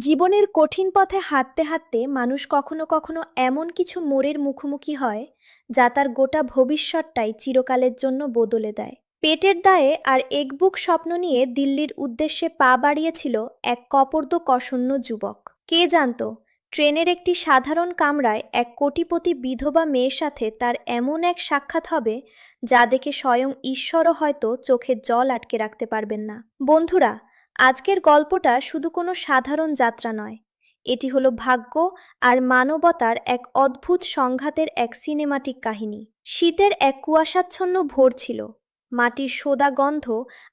জীবনের কঠিন পথে হাঁটতে হাঁটতে মানুষ কখনো কখনো এমন কিছু মোড়ের মুখোমুখি হয় যা তার গোটা ভবিষ্যৎটাই চিরকালের জন্য বদলে দেয়। পেটের দায়ে আর একবুক স্বপ্ন নিয়ে দিল্লির উদ্দেশ্যে পা বাড়িয়েছিল এক কপর্দকশূন্য যুবক। কে জানত ট্রেনের একটি সাধারণ কামরায় এক কোটিপতি বিধবা মেয়ের সাথে তার এমন এক সাক্ষাৎ হবে যা দেখে স্বয়ং ঈশ্বরও হয়তো চোখের জল আটকে রাখতে পারবেন না। বন্ধুরা, আজকের গল্পটা শুধু কোনো সাধারণ যাত্রা নয়, এটি হলো ভাগ্য আর মানবতার এক অদ্ভুত সংঘাতের এক সিনেমাটিক কাহিনী। শীতের এক কুয়াশাচ্ছন্ন ভোর ছিল। মাটির সোদা গন্ধ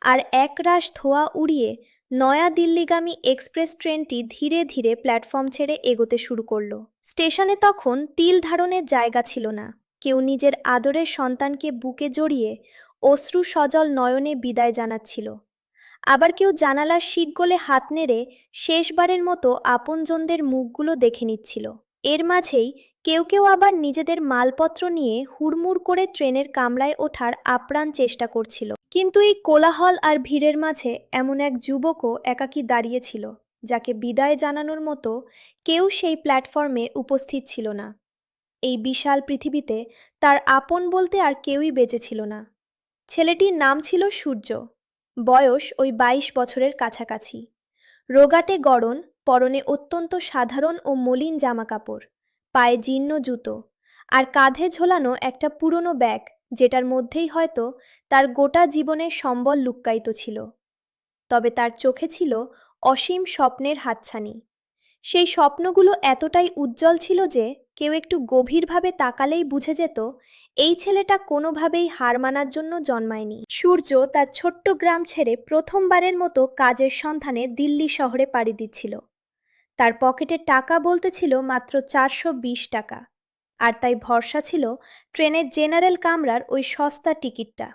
আর একরাশ ধোঁয়া উড়িয়ে নয়া দিল্লিগামী এক্সপ্রেস ট্রেনটি ধীরে ধীরে প্ল্যাটফর্ম ছেড়ে এগোতে শুরু করল। স্টেশনে তখন তিল ধারণের জায়গা ছিল না। কেউ নিজের আদরের সন্তানকে বুকে জড়িয়ে অশ্রু সজল নয়নে বিদায় জানাচ্ছিল, আবার কেউ জানালার শিক গলে হাত নেড়ে শেষবারের মতো আপনজনদের মুখগুলো দেখে নিচ্ছিল। এর মাঝেই কেউ কেউ আবার নিজেদের মালপত্র নিয়ে হুড়মুড় করে ট্রেনের কামরায় ওঠার আপ্রাণ চেষ্টা করছিল। কিন্তু এই কোলাহল আর ভিড়ের মাঝে এমন এক যুবকও একাকী দাঁড়িয়েছিল, যাকে বিদায় জানানোর মতো কেউ সেই প্ল্যাটফর্মে উপস্থিত ছিল না। এই বিশাল পৃথিবীতে তার আপন বলতে আর কেউই বেঁচে ছিল না। ছেলেটির নাম ছিল সূর্য। বয়স ওই ২২ বছরের কাছাকাছি। রোগাটে গড়ন, পরনে অত্যন্ত সাধারণ ও মলিন জামাকাপড়, পায়ে জীর্ণ জুতো, আর কাঁধে ঝোলানো একটা পুরনো ব্যাগ, যেটার মধ্যেই হয়তো তার গোটা জীবনের সম্বল লুক্কায়িত ছিল। তবে তার চোখে ছিল অসীম স্বপ্নের হাতছানি। সেই স্বপ্নগুলো এতটাই উজ্জ্বল ছিল যে কেউ একটু গভীরভাবে তাকালেই বুঝে যেত এই ছেলেটা কোনোভাবেই হার মানার জন্য জন্মায়নি। সূর্য তার ছোট্ট গ্রাম ছেড়ে প্রথমবারের মতো কাজের সন্ধানে দিল্লি শহরে পাড়ি দিচ্ছিল। তার পকেটে টাকা বলতে ছিল মাত্র ৪২০ টাকা, আর তাই ভরসা ছিল ট্রেনের জেনারেল কামরার ওই সস্তা টিকিটটা।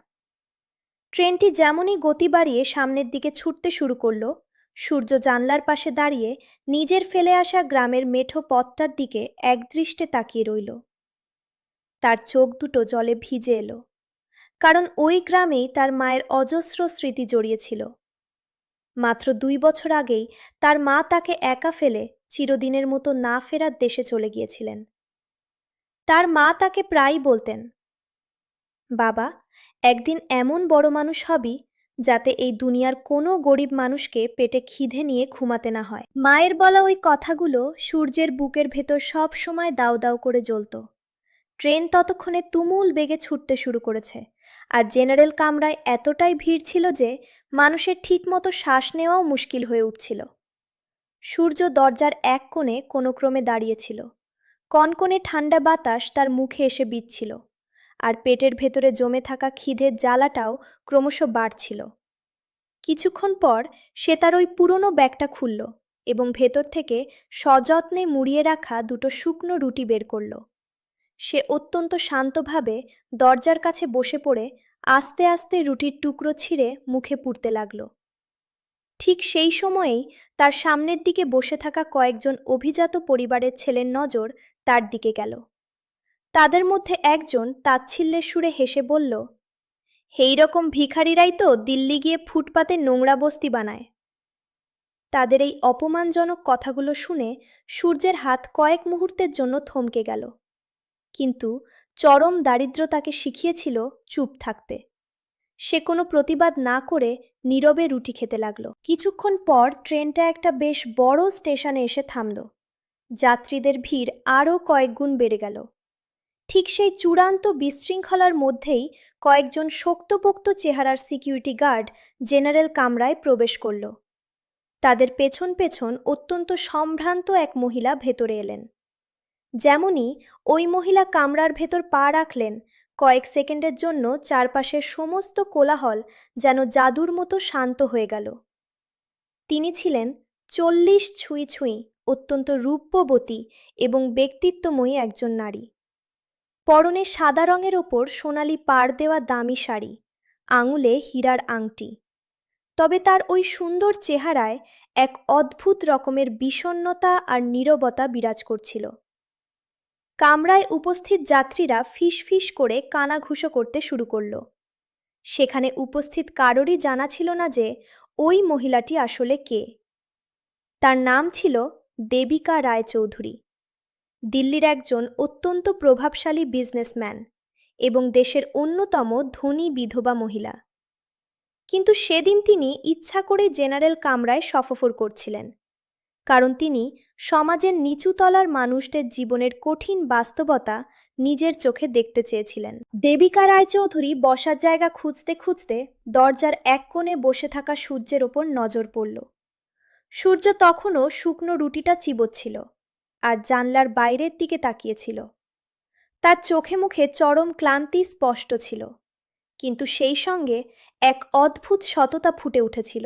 ট্রেনটি যেমনই গতি বাড়িয়ে সামনের দিকে ছুটতে শুরু করলো, সূর্য জানলার পাশে দাঁড়িয়ে নিজের ফেলে আসা গ্রামের মেঠো পথটার দিকে একদৃষ্টে তাকিয়ে রইল। তার চোখ দুটো জলে ভিজে এলো, কারণ ওই গ্রামেই তার মায়ের অজস্র স্মৃতি জড়িয়েছিল। মাত্র ২ বছর আগেই তার মা তাকে একা ফেলে চিরদিনের মতো না ফেরার দেশে চলে গিয়েছিলেন। তার মা তাকে প্রায়ই বলতেন, বাবা, একদিন এমন বড় মানুষ হবি যাতে এই দুনিয়ার কোনো গরিব মানুষকে পেটে খিদে নিয়ে ঘুমাতে না হয়। মায়ের বলা ওই কথাগুলো সূর্যের বুকের ভেতর সব সময় দাউ দাউ করে জ্বলত। ট্রেন ততক্ষণে তুমুল বেগে ছুটতে শুরু করেছে, আর জেনারেল কামরায় এতটাই ভিড় ছিল যে মানুষের ঠিকমতো শ্বাস নেওয়াও মুশকিল হয়ে উঠছিল। সূর্য দরজার এক কোণে কোনো ক্রমে দাঁড়িয়েছিল। কনকনে ঠান্ডা বাতাস তার মুখে এসে বিঁধছিল, আর পেটের ভেতরে জমে থাকা খিদের জ্বালাটাও ক্রমশ বাড়ছিল। কিছুক্ষণ পর সে তার ওই পুরনো ব্যাগটা খুলল এবং ভেতর থেকে সযত্নে মুড়িয়ে রাখা দুটো শুকনো রুটি বের করল। সে অত্যন্ত শান্তভাবে দরজার কাছে বসে পড়ে আস্তে আস্তে রুটির টুকরো ছিঁড়ে মুখে পুরতে লাগল। ঠিক সেই সময়েই তার সামনের দিকে বসে থাকা কয়েকজন অভিজাত পরিবারের ছেলের নজর তার দিকে গেল। তাদের মধ্যে একজন তাচ্ছিল্যের সুরে হেসে বলল, এই রকম ভিখারিরাই তো দিল্লি গিয়ে ফুটপাতে নোংরা বস্তি বানায়। তাদের এই অপমানজনক কথাগুলো শুনে সূর্যের হাত কয়েক মুহূর্তের জন্য থমকে গেল, কিন্তু চরম দারিদ্র তাকে শিখিয়েছিল চুপ থাকতে। সে কোনো প্রতিবাদ না করে নীরবে রুটি খেতে লাগলো। কিছুক্ষণ পর ট্রেনটা একটা বেশ বড় স্টেশনে এসে থামল। যাত্রীদের ভিড় আরও কয়েকগুণ বেড়ে গেল। ঠিক সেই চূড়ান্ত বিশৃঙ্খলার মধ্যেই কয়েকজন শক্তপোক্ত চেহারার সিকিউরিটি গার্ড জেনারেল কামরায় প্রবেশ করল। তাদের পেছন পেছন অত্যন্ত সম্ভ্রান্ত এক মহিলা ভেতরে এলেন। যেমনই ওই মহিলা কামরার ভেতর পা রাখলেন, কয়েক সেকেন্ডের জন্য চারপাশের সমস্ত কোলাহল যেন জাদুর মতো শান্ত হয়ে গেল। তিনি ছিলেন ৪০ ছুঁই ছুঁই অত্যন্ত রূপবতী এবং ব্যক্তিত্বময়ী একজন নারী। পরনে সাদা রঙের ওপর সোনালি পাড় দেওয়া দামি শাড়ি, আঙুলে হীরার আংটি। তবে তার ওই সুন্দর চেহারায় এক অদ্ভুত রকমের বিষণ্ণতা আর নীরবতা বিরাজ করছিল। কামরায় উপস্থিত যাত্রীরা ফিসফিস করে কানাঘুষো করতে শুরু করল। সেখানে উপস্থিত কারোরই জানা ছিল না যে ওই মহিলাটি আসলে কে। তার নাম ছিল দেবিকা রায়চৌধুরী। দিল্লির একজন অত্যন্ত প্রভাবশালী বিজনেসম্যান এবং দেশের অন্যতম ধনী বিধবা মহিলা। কিন্তু সেদিন তিনি ইচ্ছা করে জেনারেল কামরায় সফর করছিলেন, কারণ তিনি সমাজের নিচুতলার মানুষদের জীবনের কঠিন বাস্তবতা নিজের চোখে দেখতে চেয়েছিলেন। দেবিকা রায়চৌধুরী বসার জায়গা খুঁজতে খুঁজতে দরজার এক কোণে বসে থাকা সূর্যের ওপর নজর পড়ল। সূর্য তখনও শুকনো রুটিটা চিবোচ্ছিল আর জানলার বাইরের দিকে তাকিয়েছিল। তার চোখে মুখে চরম ক্লান্তি স্পষ্ট ছিল, কিন্তু সেই সঙ্গে এক অদ্ভুত সততা ফুটে উঠেছিল।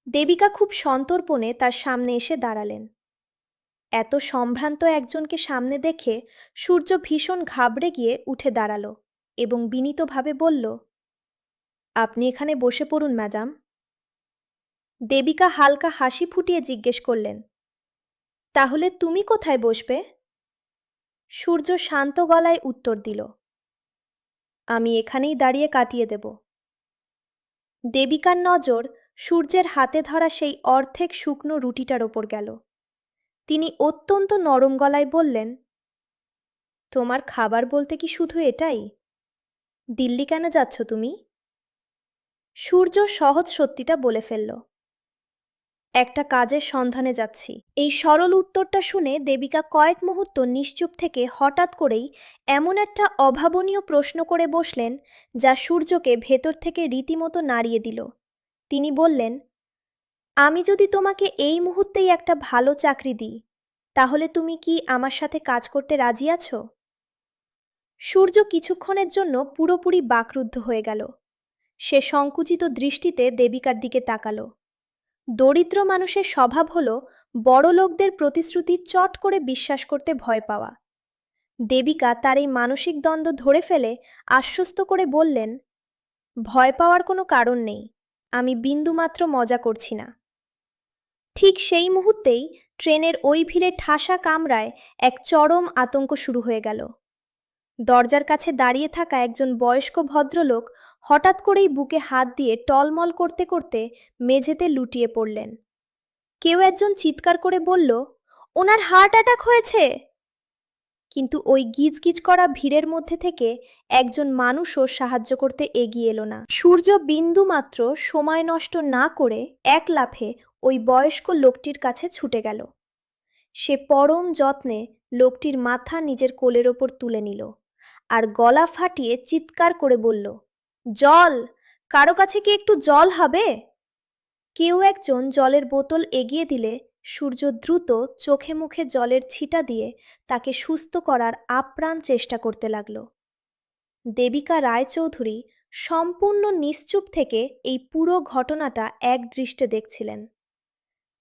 দেবিকা খুব সন্তর্পণে তার সামনে এসে দাঁড়ালেন। এত সম্ভ্রান্ত একজনকে সামনে দেখে সূর্য ভীষণ ঘাবড়ে গিয়ে উঠে দাঁড়াল এবং বিনীতভাবে বলল, আপনি এখানে বসে পড়ুন ম্যাডাম। দেবিকা হালকা হাসি ফুটিয়ে জিজ্ঞেস করলেন, তাহলে তুমি কোথায় বসবে? সূর্য শান্ত গলায় উত্তর দিল, আমি এখানেই দাঁড়িয়ে কাটিয়ে দেব। দেবিকার নজর সূর্যের হাতে ধরা সেই অর্ধেক শুকনো রুটিটার ওপর গেল। তিনি অত্যন্ত নরম গলায় বললেন, তোমার খাবার বলতে কি শুধু এটাই? দিল্লি কেন যাচ্ছ তুমি? সূর্য সহজ সত্যিটা বলে ফেলল, একটা কাজের সন্ধানে যাচ্ছি। এই সরল উত্তরটা শুনে দেবিকা কয়েক মুহূর্ত নিশ্চুপ থেকে হঠাৎ করেই এমন একটা অভাবনীয় প্রশ্ন করে বসলেন যা সূর্যকে ভেতর থেকে রীতিমতো নাড়িয়ে দিল। তিনি বললেন, আমি যদি তোমাকে এই মুহূর্তেই একটা ভালো চাকরি দিই, তাহলে তুমি কি আমার সাথে কাজ করতে রাজি আছো? সূর্য কিছুক্ষণের জন্য পুরোপুরি বাকরুদ্ধ হয়ে গেল। সে সংকুচিত দৃষ্টিতে দেবিকার দিকে তাকালো। দরিদ্র মানুষের স্বভাব হল বড় লোকদের প্রতিশ্রুতি চট করে বিশ্বাস করতে ভয় পাওয়া। দেবিকা তার এই মানসিক দ্বন্দ্ব ধরে ফেলে আশ্বস্ত করে বললেন, ভয় পাওয়ার কোনো কারণ নেই, আমি বিন্দুমাত্র মজা করছি না। ঠিক সেই মুহূর্তেই ট্রেনের ওই ভিড়ে ঠাসা কামরায় এক চরম আতঙ্ক শুরু হয়ে গেল। দরজার কাছে দাঁড়িয়ে থাকা একজন বয়স্ক ভদ্রলোক হঠাৎ করেই বুকে হাত দিয়ে টলমল করতে করতে মেঝেতে লুটিয়ে পড়লেন। কেউ একজন চিৎকার করে বলল, ওনার হার্ট অ্যাটাক হয়েছে। কিন্তু ওই গিজগিজ করা ভিড়ের মধ্যে থেকে একজন মানুষও সাহায্য করতে এগিয়ে এলো না। সূর্য বিন্দুমাত্র সময় নষ্ট না করে এক লাফে ওই বয়স্ক লোকটির কাছে ছুটে গেল। সে পরম যত্নে লোকটির মাথা নিজের কোলের ওপর তুলে নিল আর গলা ফাটিয়ে চিৎকার করে বলল, জল! কারো কাছে কি একটু জল হবে? কেউ একজন জলের বোতল এগিয়ে দিলে সূর্য দ্রুত চোখে মুখে জলের ছিটা দিয়ে তাকে সুস্থ করার আপ্রাণ চেষ্টা করতে লাগল। দেবিকা রায়চৌধুরী সম্পূর্ণ নিশ্চুপ থেকে এই পুরো ঘটনাটা একদৃষ্টে দেখছিলেন।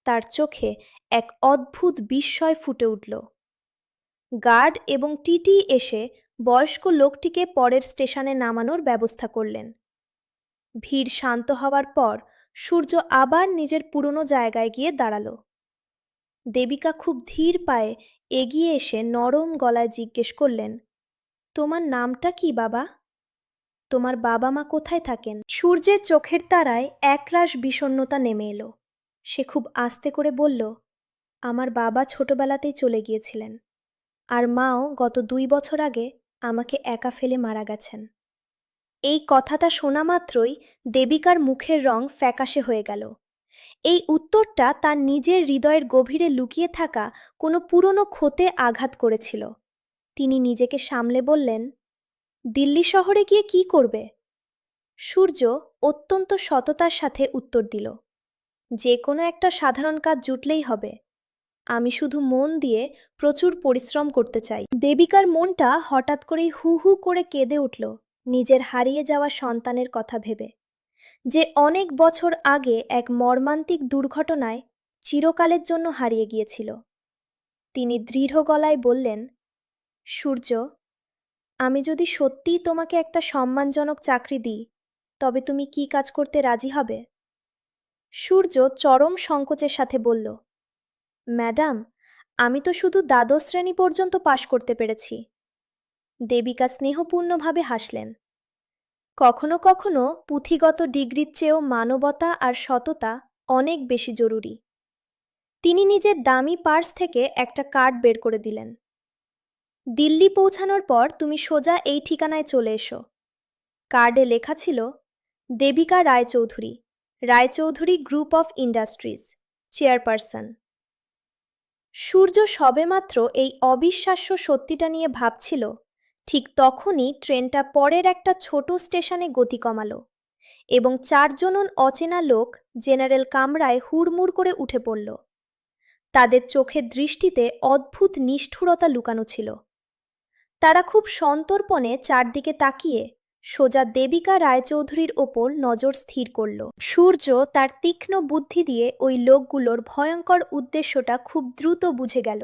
তার চোখে এক অদ্ভুত বিস্ময় ফুটে উঠল। গার্ড এবং টিটি এসে বয়স্ক লোকটিকে পরের স্টেশনে নামানোর ব্যবস্থা করলেন। ভিড় শান্ত হওয়ার পর সূর্য আবার নিজের পুরনো জায়গায় গিয়ে দাঁড়াল। দেবিকা খুব ধীর পায়ে এগিয়ে এসে নরম গলায় জিজ্ঞেস করলেন, তোমার নামটা কি বাবা? তোমার বাবা মা কোথায় থাকেন? সূর্যের চোখের তারায় একরাশ বিষণ্ণতা নেমে এলো। সে খুব আস্তে করে বলল, আমার বাবা ছোটবেলাতেই চলে গিয়েছিলেন, আর মাও গত 2 বছর আগে আমাকে একা ফেলে মারা গেছেন। এই কথাটা শোনা মাত্রই দেবিকার মুখের রং ফ্যাকাশে হয়ে গেল। এই উত্তরটা তার নিজের হৃদয়ের গভীরে লুকিয়ে থাকা কোনো পুরনো ক্ষতে আঘাত করেছিল। তিনি নিজেকে সামলে বললেন, দিল্লি শহরে গিয়ে কি করবে? সূর্য অত্যন্ত সততার সাথে উত্তর দিল, যে কোনো একটা সাধারণ কাজ জুটলেই হবে। আমি শুধু মন দিয়ে প্রচুর পরিশ্রম করতে চাই। দেবিকার মনটা হঠাৎ করেই হু হু করে কেঁদে উঠল নিজের হারিয়ে যাওয়া সন্তানের কথা ভেবে, যে অনেক বছর আগে এক মর্মান্তিক দুর্ঘটনায় চিরকালের জন্য হারিয়ে গিয়েছিল। তিনি দৃঢ় গলায় বললেন, সূর্য, আমি যদি সত্যিই তোমাকে একটা সম্মানজনক চাকরি দিই, তবে তুমি কি কাজ করতে রাজি হবে? সূর্য চরম সংকোচের সাথে বলল, ম্যাডাম, আমি তো শুধু দ্বাদশ শ্রেণী পর্যন্ত পাশ করতে পেরেছি। দেবিকা স্নেহপূর্ণভাবে হাসলেন, কখনো কখনো পুঁথিগত ডিগ্রির চেয়েও মানবতা আর সততা অনেক বেশি জরুরি। তিনি নিজের দামি পার্স থেকে একটা কার্ড বের করে দিলেন। দিল্লি পৌঁছানোর পর তুমি সোজা এই ঠিকানায় চলে এসো। কার্ডে লেখা ছিল, Debika Roychowdhury, Roychowdhury group of industries, chairperson. Surya সবেমাত্র এই অবিশ্বাস্য সত্যিটা নিয়ে ভাবছিল, ঠিক তখনই ট্রেনটা পরের একটা ছোট স্টেশনে গতি কমালো এবং 4 অচেনা লোক জেনারেল কামরায় হুড়মুড় করে উঠে পড়ল। তাদের চোখের দৃষ্টিতে অদ্ভুত নিষ্ঠুরতা লুকানো ছিল। তারা খুব সন্তর্পণে চারদিকে তাকিয়ে সোজা দেবিকা রায়চৌধুরীর ওপর নজর স্থির করল। সূর্য তার তীক্ষ্ণ বুদ্ধি দিয়ে ওই লোকগুলোর ভয়ঙ্কর উদ্দেশ্যটা খুব দ্রুত বুঝে গেল।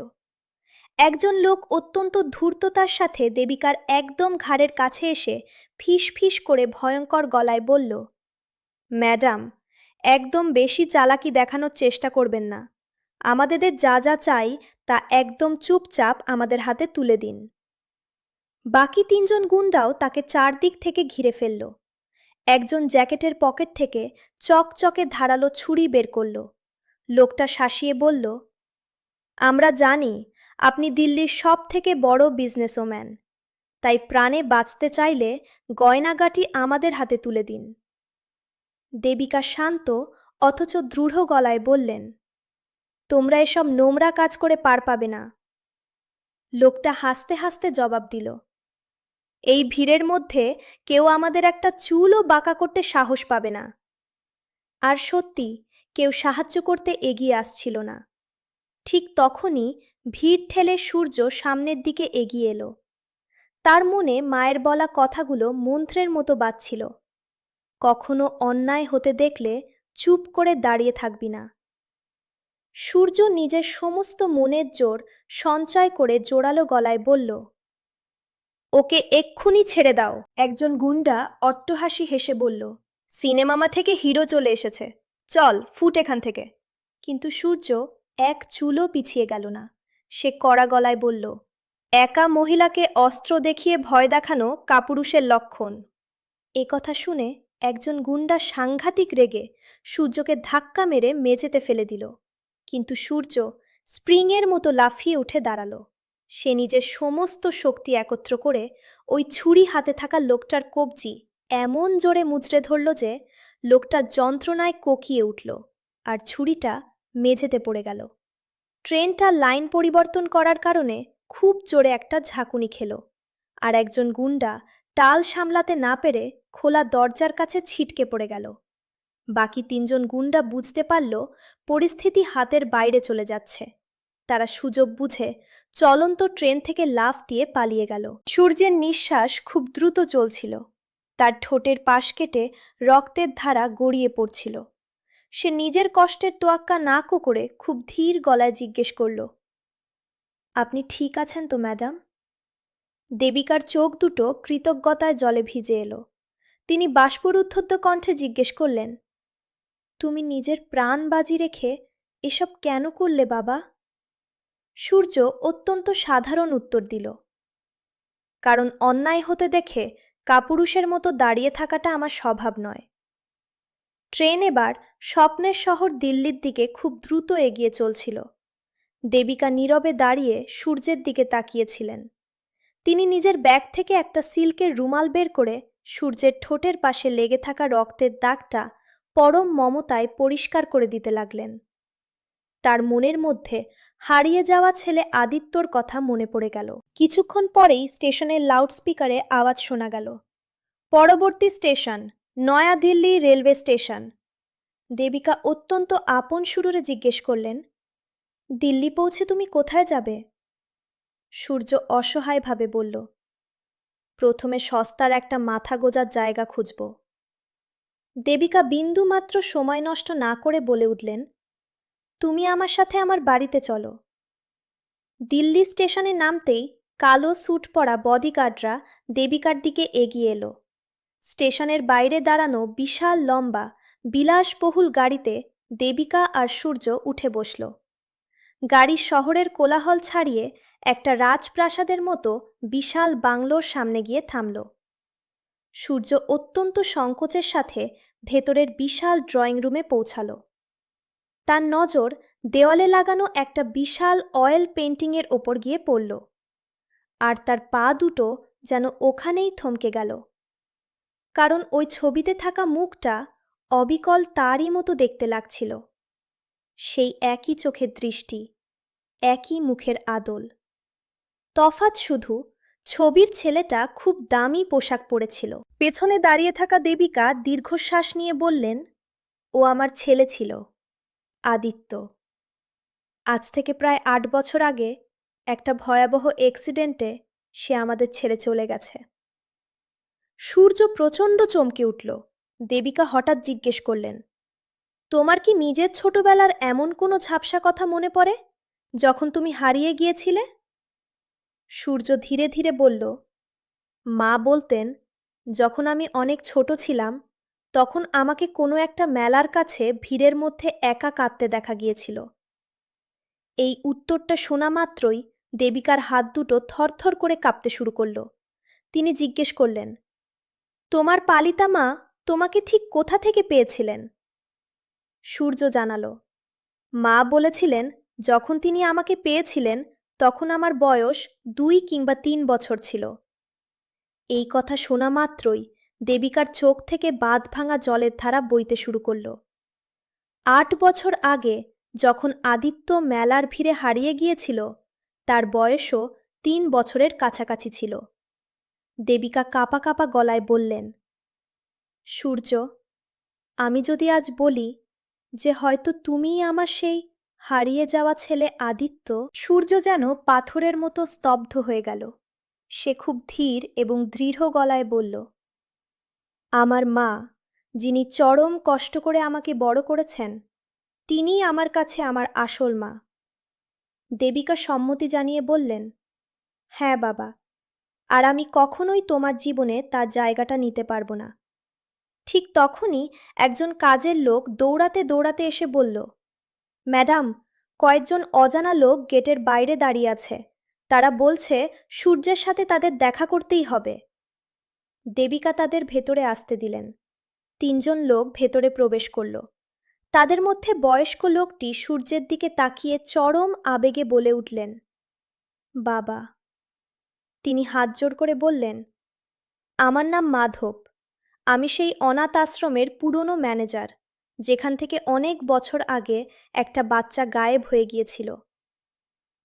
একজন লোক অত্যন্ত ধূর্ততার সাথে দেবিকার একদম ঘাড়ের কাছে এসে ফিস ফিস করে ভয়ঙ্কর গলায় বলল, ম্যাডাম, একদম বেশি চালাকি দেখানোর চেষ্টা করবেন না। আমাদের যা যা চাই তা একদম চুপচাপ আমাদের হাতে তুলে দিন। বাকি 3 গুন্ডাও তাকে চারদিক থেকে ঘিরে ফেলল। একজন জ্যাকেটের পকেট থেকে চকচকে ধারালো ছুরি বের করল। লোকটা শাসিয়ে বলল, আমরা জানি আপনি দিল্লির সবথেকে বড় বিজনেসম্যান, তাই প্রাণে বাঁচতে চাইলে গয়নাগাটি আমাদের হাতে তুলে দিন। দেবিকা শান্ত অথচ দৃঢ় গলায় বললেন, তোমরা এসব নোংরা কাজ করে পার পাবে না। লোকটা হাসতে হাসতে জবাব দিল, এই ভিড়ের মধ্যে কেউ আমাদের একটা চুলও বাঁকা করতে সাহস পাবে না। আর সত্যি কেউ সাহায্য করতে এগিয়ে আসছিল না। ঠিক তখনই ভিড় ঠেলে সূর্য সামনের দিকে এগিয়ে এলো। তার মনে মায়ের বলা কথাগুলো মন্ত্রের মতো বাজছিল, কখনো অন্যায় হতে দেখলে চুপ করে দাঁড়িয়ে থাকবি না। সূর্য নিজের সমস্ত মনের জোর সঞ্চয় করে জোরালো গলায় বলল, ওকে এক্ষুনি ছেড়ে দাও। একজন গুন্ডা অট্টহাসি হেসে বলল, সিনেমা থেকে হিরো চলে এসেছে, চল ফুট এখান থেকে। কিন্তু সূর্য এক চুলও পিছিয়ে গেল না। সে কড়া গলায় বলল, একা মহিলাকে অস্ত্র দেখিয়ে ভয় দেখানো কাপুরুষের লক্ষণ। এ কথা শুনে একজন গুন্ডা সাংঘাতিক রেগে সূর্যকে ধাক্কা মেরে মেঝেতে ফেলে দিল। কিন্তু সূর্য স্প্রিংয়ের মতো লাফিয়ে উঠে দাঁড়ালো। সে নিজের সমস্ত শক্তি একত্র করে ওই ছুরি হাতে থাকা লোকটার কবজি এমন জোরে মুচড়ে ধরল যে লোকটা যন্ত্রণায় কোকিয়ে উঠল আর ছুরিটা মেঝেতে পড়ে গেল। ট্রেনটা লাইন পরিবর্তন করার কারণে খুব জোরে একটা ঝাঁকুনি খেল, আর একজন গুন্ডা টাল সামলাতে না পেরে খোলা দরজার কাছে ছিটকে পড়ে গেল। বাকি 3 গুন্ডা বুঝতে পারল পরিস্থিতি হাতের বাইরে চলে যাচ্ছে। তারা সুযোগ বুঝে চলন্ত ট্রেন থেকে লাফ দিয়ে পালিয়ে গেল। সূর্যের নিঃশ্বাস খুব দ্রুত চলছিল। তার ঠোঁটের পাশ কেটে রক্তের ধারা গড়িয়ে পড়ছিল। সে নিজের কষ্টের তোয়াক্কা না করে খুব ধীর গলায় জিজ্ঞেস করল, আপনি ঠিক আছেন তো ম্যাডাম? দেবিকার চোখ দুটো কৃতজ্ঞতায় জলে ভিজে এলো। তিনি বাষ্পরুদ্ধ কণ্ঠে জিজ্ঞেস করলেন, তুমি নিজের প্রাণ বাজি রেখে এসব কেন করলে বাবা? সূর্য অত্যন্ত সাধারণ উত্তর দিল, কারণ অন্যায় হতে দেখে কাপুরুষের মতো দাঁড়িয়ে থাকাটা আমার স্বভাব নয়। ট্রেন এবার স্বপ্নের শহর দিল্লির দিকে খুব দ্রুত এগিয়ে চলছিল। দেবিকা নীরবে দাঁড়িয়ে সূর্যের দিকে তাকিয়েছিলেন। তিনি নিজের ব্যাগ থেকে একটা সিল্কের রুমাল বের করে সূর্যের ঠোঁটের পাশে লেগে থাকা রক্তের দাগটা পরম মমতায় পরিষ্কার করে দিতে লাগলেন। তার মনের মধ্যে হারিয়ে যাওয়া ছেলে আদিত্যর কথা মনে পড়ে গেল। কিছুক্ষণ পরেই স্টেশনের লাউডস্পিকারে আওয়াজ শোনা গেল, পরবর্তী station Naya Dilli railway station. Devika অত্যন্ত আপন সুরে জিজ্ঞেস করলেন, দিল্লি পৌঁছে তুমি কোথায় যাবে? সূর্য অসহায়ভাবে বলল, প্রথমে সস্তার একটা মাথা গোজার জায়গা খুঁজব। দেবিকা বিন্দুমাত্র সময় নষ্ট না করে বলে উঠলেন, তুমি আমার সাথে আমার বাড়িতে চলো। দিল্লি স্টেশনে নামতেই কালো স্যুট পরা বডিগার্ডরা দেবিকার দিকে এগিয়ে এলো। স্টেশনের বাইরে দাঁড়ানো বিশাল লম্বা বিলাসবহুল গাড়িতে দেবিকা আর সূর্য উঠে বসল। গাড়ি শহরের কোলাহল ছাড়িয়ে একটা রাজপ্রাসাদের মতো বিশাল বাংলোর সামনে গিয়ে থামল। সূর্য অত্যন্ত সংকোচের সাথে ভেতরের বিশাল ড্রয়িং রুমে পৌঁছাল। তার নজর দেওয়ালে লাগানো একটা বিশাল অয়েল পেন্টিংয়ের ওপর গিয়ে পড়ল, আর তার পা দুটো যেন ওখানেই থমকে গেল, কারণ ওই ছবিতে থাকা মুখটা অবিকল তারই মতো দেখতে লাগছিল। সেই একই চোখের দৃষ্টি, একই মুখের আদল। তফাৎ শুধু ছবির ছেলেটা খুব দামি পোশাক পরেছিল। পেছনে দাঁড়িয়ে থাকা দেবিকা দীর্ঘশ্বাস নিয়ে বললেন, ও আমার ছেলে ছিল, আদিত্য। আজ থেকে প্রায় ৮ বছর আগে একটা ভয়াবহ অ্যাক্সিডেন্টে সে আমাদের ছেড়ে চলে গেছে। সূর্য প্রচণ্ড চমকে উঠল। দেবিকা হঠাৎ জিজ্ঞেস করলেন, তোমার কি নিজের ছোটবেলার এমন কোনো ঝাপসা কথা মনে পড়ে যখন তুমি হারিয়ে গিয়েছিলে? সূর্য ধীরে ধীরে বলল, মা বলতেন যখন আমি অনেক ছোট ছিলাম তখন আমাকে কোনো একটা মেলার কাছে ভিড়ের মধ্যে একা কাঁদতে দেখা গিয়েছিল। এই উত্তরটা শোনা মাত্রই দেবিকার হাত দুটো থরথর করে কাঁপতে শুরু করল। তিনি জিজ্ঞেস করলেন, তোমার পালিতা মা তোমাকে ঠিক কোথা থেকে পেয়েছিলেন? সূর্য জানালো, মা বলেছিলেন যখন তিনি আমাকে পেয়েছিলেন তখন আমার বয়স ২ কিংবা ৩ বছর ছিল। এই কথা শোনা মাত্রই দেবিকার চোখ থেকে বাঁধভাঙা জলের ধারা বইতে শুরু করল। ৮ বছর আগে যখন আদিত্য মেলার ভিড়ে হারিয়ে গিয়েছিল তার বয়সও ৩ বছরের কাছাকাছি ছিল। দেবিকা কাঁপা কাঁপা গলায় বললেন, সূর্য, আমি যদি আজ বলি যে হয়তো তুমিই আমার সেই হারিয়ে যাওয়া ছেলে আদিত্য। সূর্য যেন পাথরের মতো স্তব্ধ হয়ে গেল। সে খুব ধীর এবং দৃঢ় গলায় বলল, আমার মা, যিনি চরম কষ্ট করে আমাকে বড় করেছেন, তিনিই আমার কাছে আমার আসল মা। দেবিকা সম্মতি জানিয়ে বললেন, হ্যাঁ বাবা, আর আমি কখনোই তোমার জীবনে তার জায়গাটা নিতে পারবো না। ঠিক তখনই একজন কাজের লোক দৌড়াতে দৌড়াতে এসে বলল, ম্যাডাম, কয়েকজন অজানা লোক গেটের বাইরে দাঁড়িয়ে আছে। তারা বলছে সূর্যের সাথে তাদের দেখা করতেই হবে। দেবিকা তাদের ভেতরে আসতে দিলেন। ৩ জন লোক ভেতরে প্রবেশ করল। তাদের মধ্যে বয়স্ক লোকটি সূর্যের দিকে তাকিয়ে চরম আবেগে বলে উঠলেন, বাবা। তিনি হাত জোড় করে বললেন, আমার নাম মাধব। আমি সেই অনাথ আশ্রমের পুরনো ম্যানেজার, যেখান থেকে অনেক বছর আগে একটা বাচ্চা গায়েব হয়ে গিয়েছিল।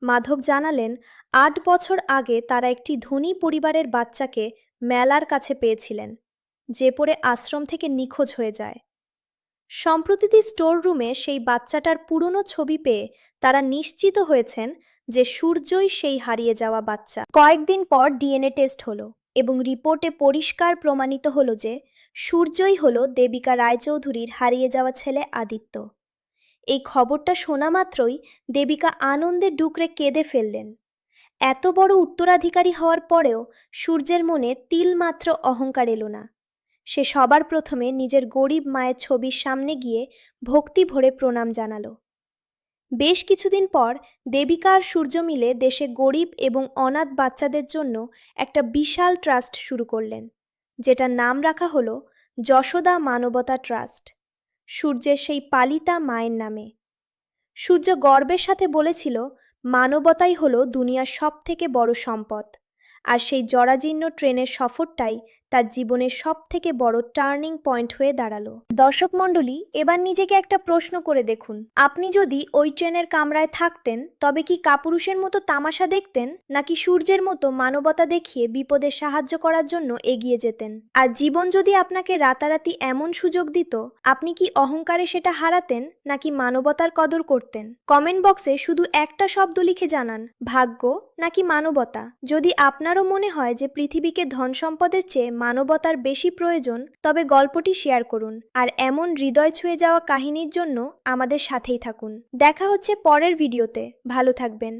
মাধব জানালেন, ৮ বছর আগে তারা একটি ধনী পরিবারের বাচ্চাকে মেলার কাছে পেয়েছিলেন, যে পরে আশ্রম থেকে নিখোঁজ হয়ে যায়। সম্প্রতি স্টোর রুমে সেই বাচ্চাটার পুরনো ছবি পেয়ে তারা নিশ্চিত হয়েছেন যে সূর্যই সেই হারিয়ে যাওয়া বাচ্চা। কয়েকদিন পর ডিএনএ টেস্ট হলো এবং রিপোর্টে পরিষ্কার প্রমাণিত হলো যে সূর্যই হলো দেবিকা রায়চৌধুরীর হারিয়ে যাওয়া ছেলে আদিত্য। এই খবরটা শোনা মাত্রই দেবিকা আনন্দে ডুকরে কেঁদে ফেললেন। এত বড় উত্তরাধিকারী হওয়ার পরেও সূর্যের মনে তিলমাত্র অহংকার এলো না। সে সবার প্রথমে নিজের গরিব মায়ের ছবির সামনে গিয়ে ভক্তি ভরে প্রণাম জানালো। বেশ কিছুদিন পর দেবিকা আর সূর্য মিলে দেশে গরিব এবং অনাথ বাচ্চাদের জন্য একটা বিশাল ট্রাস্ট শুরু করলেন, যেটার নাম রাখা হলো যশোদা মানবতা ট্রাস্ট, সূর্যের সেই পালিতা মায়ের নামে। সূর্য গর্বের সাথে বলেছিল, মানবতাই হলো দুনিয়ার সবথেকে বড় সম্পদ। আর সেই জরাজীর্ণ ট্রেনের সফরটাই তার জীবনের সবথেকে বড় টার্নিং পয়েন্ট হয়ে দাঁড়ালো। দর্শক মণ্ডলী, এবার নিজেকে একটা প্রশ্ন করে দেখুন, আপনি যদি ওই ট্রেনের কামরায় থাকতেন তবে কি কাপুরুষের মতো তামাশা দেখতেন, নাকি সূর্যের মতো মানবতা দেখিয়ে বিপদে সাহায্য করার জন্য এগিয়ে যেতেন? আর জীবন যদি আপনাকে রাতারাতি এমন সুযোগ দিত, আপনি কি অহংকারে সেটা হারাতেন নাকি মানবতার কদর করতেন? কমেন্ট বক্সে শুধু একটা শব্দ লিখে জানান, ভাগ্য নাকি মানবতা। যদি আপনারও মনে হয় যে পৃথিবীকে ধন সম্পদের চেয়ে মানবতার বেশি প্রয়োজন, তবে গল্পটি শেয়ার করুন আর এমন হৃদয় ছুঁয়ে যাওয়া কাহিনীর জন্য আমাদের সাথেই থাকুন। দেখা হচ্ছে পরের ভিডিওতে। ভালো থাকবেন।